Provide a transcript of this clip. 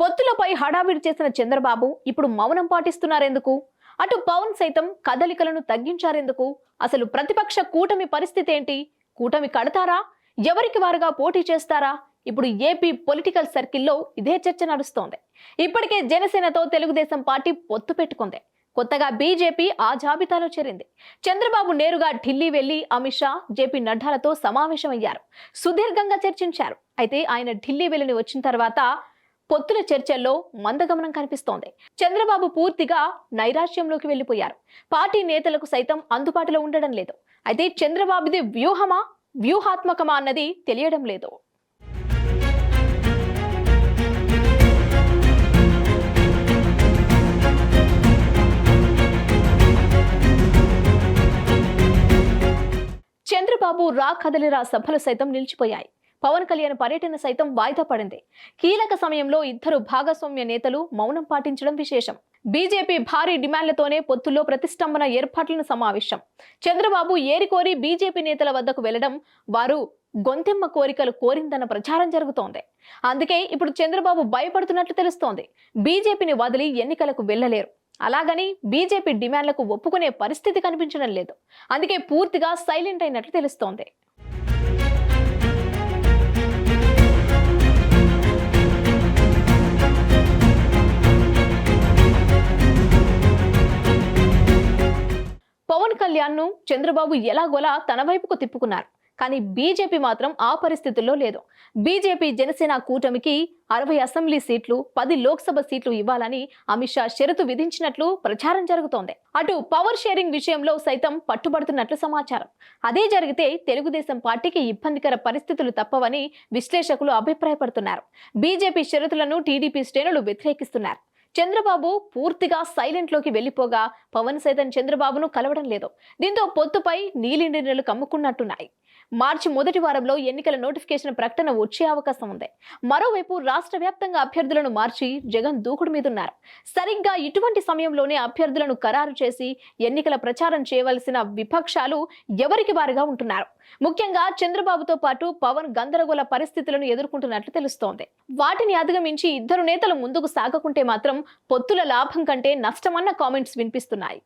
పొత్తులపై హడావిడి చేసిన చంద్రబాబు ఇప్పుడు మౌనం పాటిస్తున్నారెందుకు? అటు పవన్ సైతం కదలికలను తగ్గించారెందుకు? అసలు ప్రతిపక్ష కూటమి పరిస్థితి ఏంటి? కూటమి కడతారా? ఎవరికి వారుగా పోటీ చేస్తారా? ఇప్పుడు ఏపీ పొలిటికల్ సర్కిల్లో ఇదే చర్చ నడుస్తోంది. ఇప్పటికే జనసేనతో తెలుగుదేశం పార్టీ పొత్తు పెట్టుకుంది. కొత్తగా బీజేపీ ఆ జాబితాలో చేరింది. చంద్రబాబు నేరుగా ఢిల్లీ వెళ్లి అమిత్ షా, జేపీ నడ్డాలతో సమావేశమయ్యారు. సుదీర్ఘంగా చర్చించారు. అయితే ఆయన ఢిల్లీ వెళ్లి వచ్చిన తర్వాత పొత్తుల చర్చల్లో మందగమనం కనిపిస్తోంది. చంద్రబాబు పూర్తిగా నైరాశ్యంలోకి వెళ్లిపోయారు. పార్టీ నేతలకు సైతం అందుబాటులో ఉండడం లేదు. అయితే చంద్రబాబుది వ్యూహమా, వ్యూహాత్మకమా అన్నది తెలియడం లేదు. చంద్రబాబు రా కదలిరా సభలు సైతం నిలిచిపోయాయి. పవన్ కళ్యాణ్ పర్యటన సైతం వాయిదా పడింది. కీలక సమయంలో ఇద్దరు భాగస్వామ్య నేతలు మౌనం పాటించడం విశేషం. బీజేపీ భారీ డిమాండ్లతోనే పొత్తుల్లో ప్రతిష్టంభన ఏర్పాట్లను సమావేశం. చంద్రబాబు ఏరికోరి బీజేపీ నేతల వద్దకు వెళ్లడం, వారు గొంతెమ్మ కోరికలు కోరిందన్న ప్రచారం జరుగుతోంది. అందుకే ఇప్పుడు చంద్రబాబు భయపడుతున్నట్లు తెలుస్తోంది. బీజేపీని వదిలి ఎన్నికలకు వెళ్లలేరు. అలాగని బీజేపీ డిమాండ్లకు ఒప్పుకునే పరిస్థితి కనిపించడం లేదు. అందుకే పూర్తిగా సైలెంట్ అయినట్లు తెలుస్తోంది. పవన్ కళ్యాణ్ ను చంద్రబాబు ఎలాగోలా తన వైపుకు తిప్పుకున్నారు. కానీ బీజేపీ మాత్రం ఆ పరిస్థితుల్లో లేదు. బీజేపీ జనసేన కూటమికి 60 అసెంబ్లీ సీట్లు, 10 లోక్సభ సీట్లు ఇవ్వాలని అమిత్ షా షరతు విధించినట్లు ప్రచారం జరుగుతోంది. అటు పవర్ షేరింగ్ విషయంలో సైతం పట్టుబడుతున్నట్లు సమాచారం. అదే జరిగితే తెలుగుదేశం పార్టీకి ఇబ్బందికర పరిస్థితులు తప్పవని విశ్లేషకులు అభిప్రాయపడుతున్నారు. బీజేపీ షరతులను టీడీపీ శ్రేణులు వ్యతిరేకిస్తున్నారు. చంద్రబాబు పూర్తిగా సైలెంట్ లోకి వెళ్లిపోగా పవన్ సైతం చంద్రబాబును కలవడం లేదు. దీంతో పొత్తుపై నీలిండినలు కమ్ముకున్నట్టున్నాయి. మార్చి మొదటి వారంలో ఎన్నికల నోటిఫికేషన్ ప్రకటన వచ్చే అవకాశం ఉంది. మరోవైపు రాష్ట్ర వ్యాప్తంగా అభ్యర్థులను మార్చి జగన్ దూకుడు మీదున్నారు. సరిగ్గా ఇటువంటి సమయంలోనే అభ్యర్థులను ఖరారు చేసి ఎన్నికల ప్రచారం చేయవలసిన విపక్షాలు ఎవరికి వారుగా ఉంటున్నారు. ముఖ్యంగా చంద్రబాబుతో పాటు పవన్ గందరగోళ పరిస్థితులను ఎదుర్కొంటున్నట్లు తెలుస్తోంది. వాటిని అధిగమించి ఇద్దరు నేతలు ముందుకు సాగకుంటే మాత్రం పొత్తుల లాభం కంటే నష్టమన్న కామెంట్స్ వినిపిస్తున్నాయి.